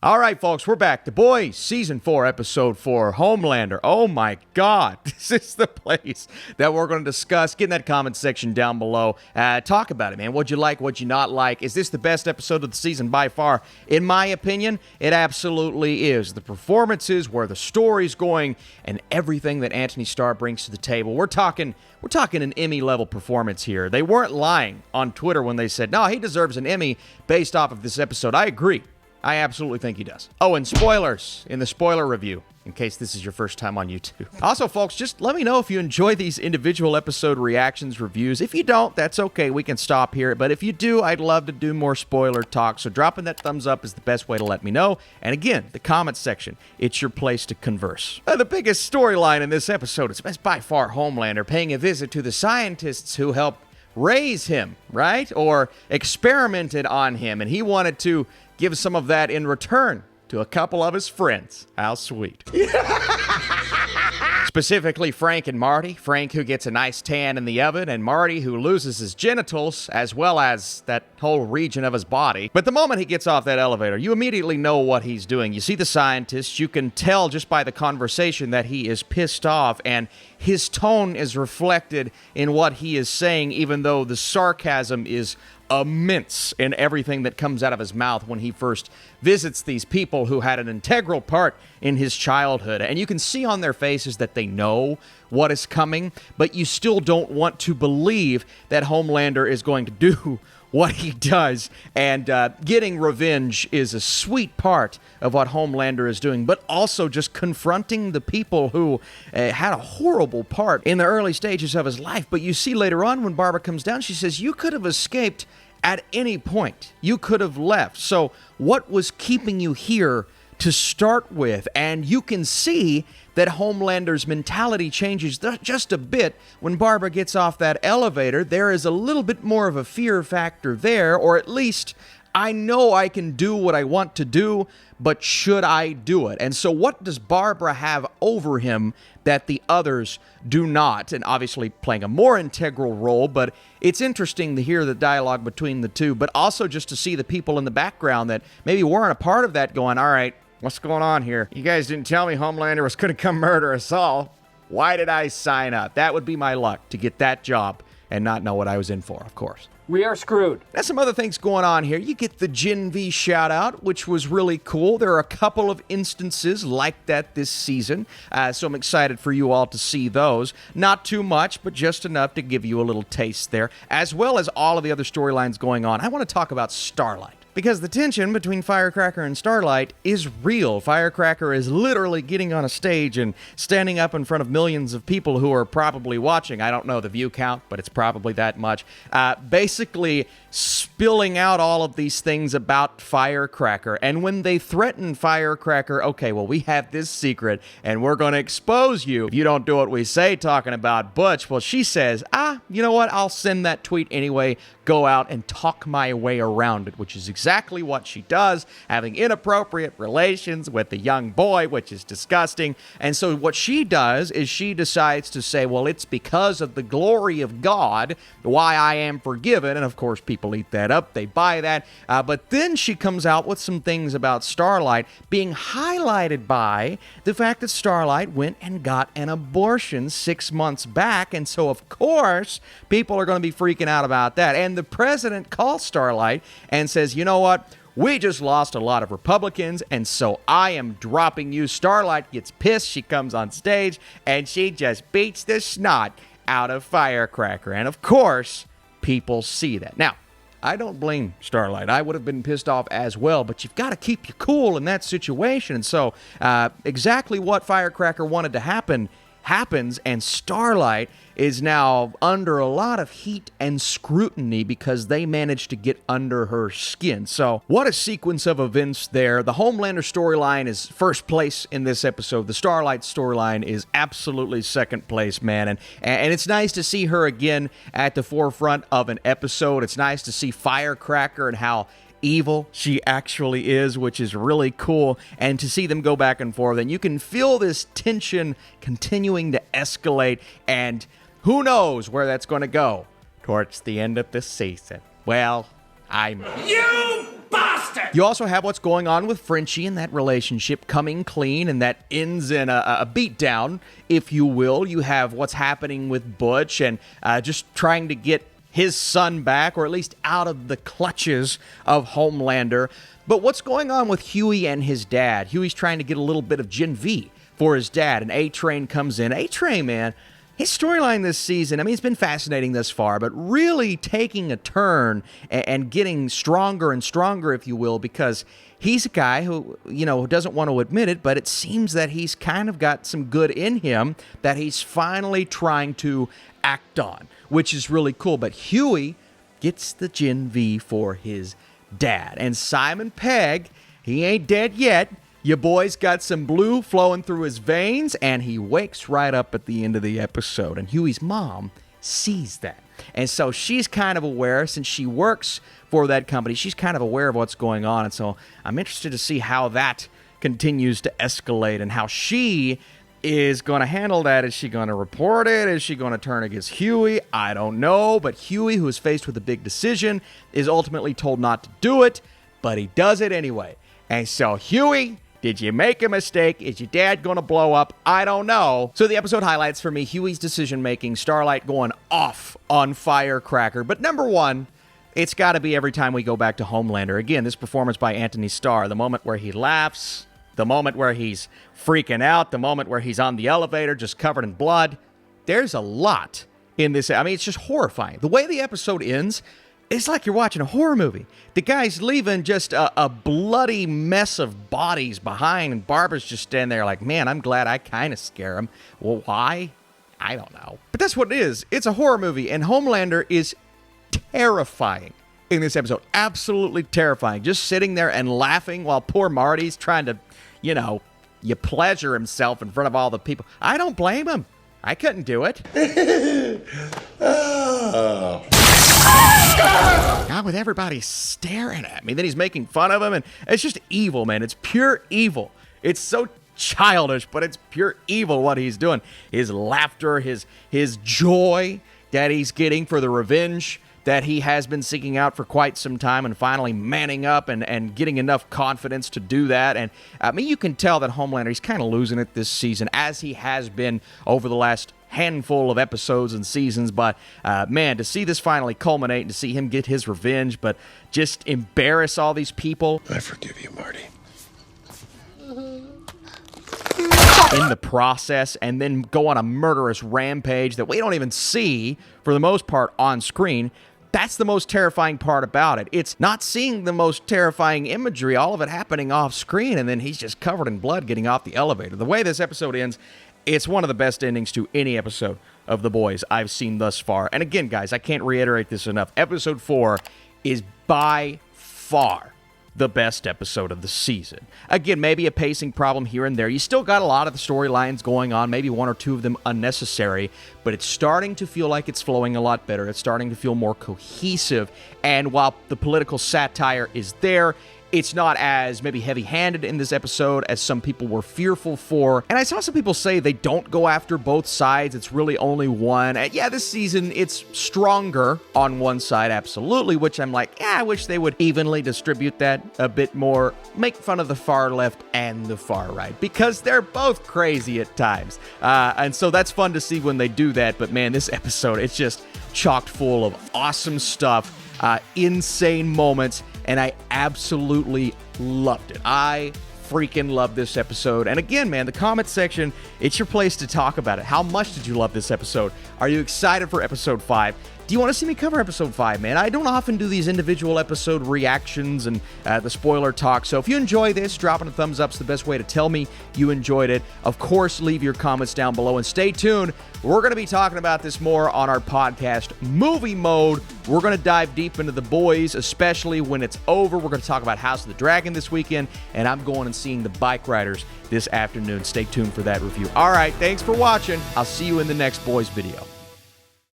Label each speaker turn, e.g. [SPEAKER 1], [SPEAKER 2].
[SPEAKER 1] All right, folks, we're back. The Boys, Season 4, Episode 4, Homelander. Oh, my God. This is the place that we're going to discuss. Get in that comment section down below. Talk about it, man. What'd you like? What'd you not like? Is this the best episode of the season by far? In my opinion, it absolutely is. The performances, where the story's going, and everything that Anthony Starr brings to the table. We're talking an Emmy-level performance here. They weren't lying on Twitter when they said, no, he deserves an Emmy based off of this episode. I agree. I absolutely think he does. Oh, and spoilers in the spoiler review, in case this is your first time on YouTube. Also, folks, just let me know if you enjoy these individual episode reactions, reviews. If you don't, that's okay. We can stop here. But if you do, I'd love to do more spoiler talk. So dropping that thumbs up is the best way to let me know. And again, the comments section, it's your place to converse. The biggest storyline in this episode is by far Homelander paying a visit to the scientists who helped raise him, right? Or experimented on him. And he wanted to give some of that in return to a couple of his friends. How sweet. Specifically, Frank and Marty. Frank, who gets a nice tan in the oven, and Marty, who loses his genitals, as well as that whole region of his body. But the moment he gets off that elevator, you immediately know what he's doing. You see the scientist. You can tell just by the conversation that he is pissed off, and his tone is reflected in what he is saying, even though the sarcasm is immense in everything that comes out of his mouth when he first visits these people who had an integral part in his childhood. And you can see on their faces that they know what is coming, but you still don't want to believe that Homelander is going to do what he does. And getting revenge is a sweet part of what Homelander is doing, but also just confronting the people who had a horrible part in the early stages of his life. But you see later on when Barbara comes down, she says, you could have escaped at any point. You could have left. So what was keeping you here to start with? And you can see that Homelander's mentality changes just a bit when Barbara gets off that elevator. There is a little bit more of a fear factor there, or at least I know I can do what I want to do, but should I do it? And so what does Barbara have over him that the others do not? And obviously playing a more integral role, but it's interesting to hear the dialogue between the two, but also just to see the people in the background that maybe weren't a part of that going, all right, what's going on here? You guys didn't tell me Homelander was going to come murder us all. Why did I sign up? That would be my luck, to get that job and not know what I was in for, of course.
[SPEAKER 2] We are screwed.
[SPEAKER 1] There's some other things going on here. You get the Gen V shout out, which was really cool. There are a couple of instances like that this season, so I'm excited for you all to see those. Not too much, but just enough to give you a little taste there, as well as all of the other storylines going on. I want to talk about Starlight, because the tension between Firecracker and Starlight is real. Firecracker is literally getting on a stage and standing up in front of millions of people who are probably watching. I don't know the view count, but it's probably that much. Basically spilling out all of these things about Firecracker. And when they threaten Firecracker, okay, well, we have this secret and we're going to expose you if you don't do what we say, talking about Butch. Well, she says, you know what? I'll send that tweet anyway. Go out and talk my way around it, which is exactly what she does, having inappropriate relations with the young boy, which is disgusting. And so what she does is she decides to say, well, it's because of the glory of God why I am forgiven. And of course, people eat that up. They buy that. But then she comes out with some things about Starlight being highlighted by the fact that Starlight went and got an abortion 6 months back. And so, of course, people are going to be freaking out about that. And the president calls Starlight and says, you know what? We just lost a lot of Republicans, and so I am dropping you. Starlight gets pissed. She comes on stage, and she just beats the snot out of Firecracker. And, of course, people see that. Now, I don't blame Starlight. I would have been pissed off as well, but you've got to keep your cool in that situation. And so exactly what Firecracker wanted to happen happens, and Starlight is now under a lot of heat and scrutiny because they managed to get under her skin. So what a sequence of events there. The Homelander storyline is first place in this episode. The Starlight storyline is absolutely second place, man. And it's nice to see her again at the forefront of an episode. It's nice to see Firecracker and how evil she actually is, which is really cool, and to see them go back and forth, and you can feel this tension continuing to escalate, and who knows where that's going to go towards the end of this season. Well, You bastard!
[SPEAKER 2] bastard!
[SPEAKER 1] You also have what's going on with Frenchie and that relationship coming clean, and that ends in a beatdown, if you will. You have what's happening with Butch and just trying to get his son back, or at least out of the clutches of Homelander. But what's going on with Hughie and his dad? Hughie's trying to get a little bit of Gen V for his dad, and A-Train comes in. A-Train, man, his storyline this season, I mean, it's been fascinating thus far, but really taking a turn and getting stronger and stronger, if you will, because he's a guy who, who doesn't want to admit it, but it seems that he's kind of got some good in him that he's finally trying to act on, which is really cool. But Hughie gets the Gen V for his dad. And Simon Pegg, he ain't dead yet. Your boy's got some blue flowing through his veins, and he wakes right up at the end of the episode. And Hughie's mom sees that. And so she's kind of aware, since she works for that company, she's kind of aware of what's going on. And so I'm interested to see how that continues to escalate and how she is going to handle that. Is she going to report it? Is she going to turn against Hughie? I don't know. But Hughie, who is faced with a big decision, is ultimately told not to do it, but he does it anyway. And so, Hughie, did you make a mistake? Is your dad going to blow up? I don't know. So the episode highlights for me Hughie's decision-making, Starlight going off on Firecracker. But number one, it's got to be every time we go back to Homelander. Again, this performance by Anthony Starr, the moment where he laughs, the moment where he's freaking out, the moment where he's on the elevator just covered in blood. There's a lot in this. I mean, it's just horrifying. The way the episode ends, it's like you're watching a horror movie. The guy's leaving just a bloody mess of bodies behind, and Barbara's just standing there like, man, I'm glad I kind of scare him. Well, why? I don't know. But that's what it is. It's a horror movie, and Homelander is terrifying in this episode. Absolutely terrifying. Just sitting there and laughing while poor Marty's trying to, you pleasure himself in front of all the people. I don't blame him. I couldn't do it. Not with everybody staring at me. Then he's making fun of him, and it's just evil, man. It's pure evil. It's so childish, but it's pure evil what he's doing. His laughter, his joy that he's getting for the revenge that he has been seeking out for quite some time, and finally manning up and getting enough confidence to do that. And I mean, you can tell that Homelander, he's kind of losing it this season, as he has been over the last handful of episodes and seasons. But man, to see this finally culminate and to see him get his revenge, but just embarrass all these people.
[SPEAKER 3] I forgive you, Marty.
[SPEAKER 1] In the process, and then go on a murderous rampage that we don't even see, for the most part, on screen. That's the most terrifying part about it. It's not seeing the most terrifying imagery, all of it happening off screen, and then he's just covered in blood getting off the elevator. The way this episode ends, it's one of the best endings to any episode of The Boys I've seen thus far. And again, guys, I can't reiterate this enough. Episode 4 is by far the best episode of the season. Again, maybe a pacing problem here and there. You still got a lot of the storylines going on, maybe one or two of them unnecessary, but it's starting to feel like it's flowing a lot better. It's starting to feel more cohesive, and while the political satire is there, it's not as maybe heavy-handed in this episode as some people were fearful for. And I saw some people say they don't go after both sides. It's really only one. And yeah, this season, it's stronger on one side, absolutely, which I'm like, yeah, I wish they would evenly distribute that a bit more. Make fun of the far left and the far right, because they're both crazy at times. And so that's fun to see when they do that. But man, this episode, it's just chocked full of awesome stuff, insane moments, and I absolutely loved it. I freaking love this episode. And again, man, the comment section, it's your place to talk about it. How much did you love this episode? Are you excited for episode 5? Do you want to see me cover episode 5, man? I don't often do these individual episode reactions and the spoiler talk. So if you enjoy this, dropping a thumbs up is the best way to tell me you enjoyed it. Of course, leave your comments down below and stay tuned. We're going to be talking about this more on our podcast, Movie Mode. We're going to dive deep into The Boys, especially when it's over. We're going to talk about House of the Dragon this weekend, and I'm going and seeing The Bike Riders this afternoon. Stay tuned for that review. All right, thanks for watching. I'll see you in the next Boys video.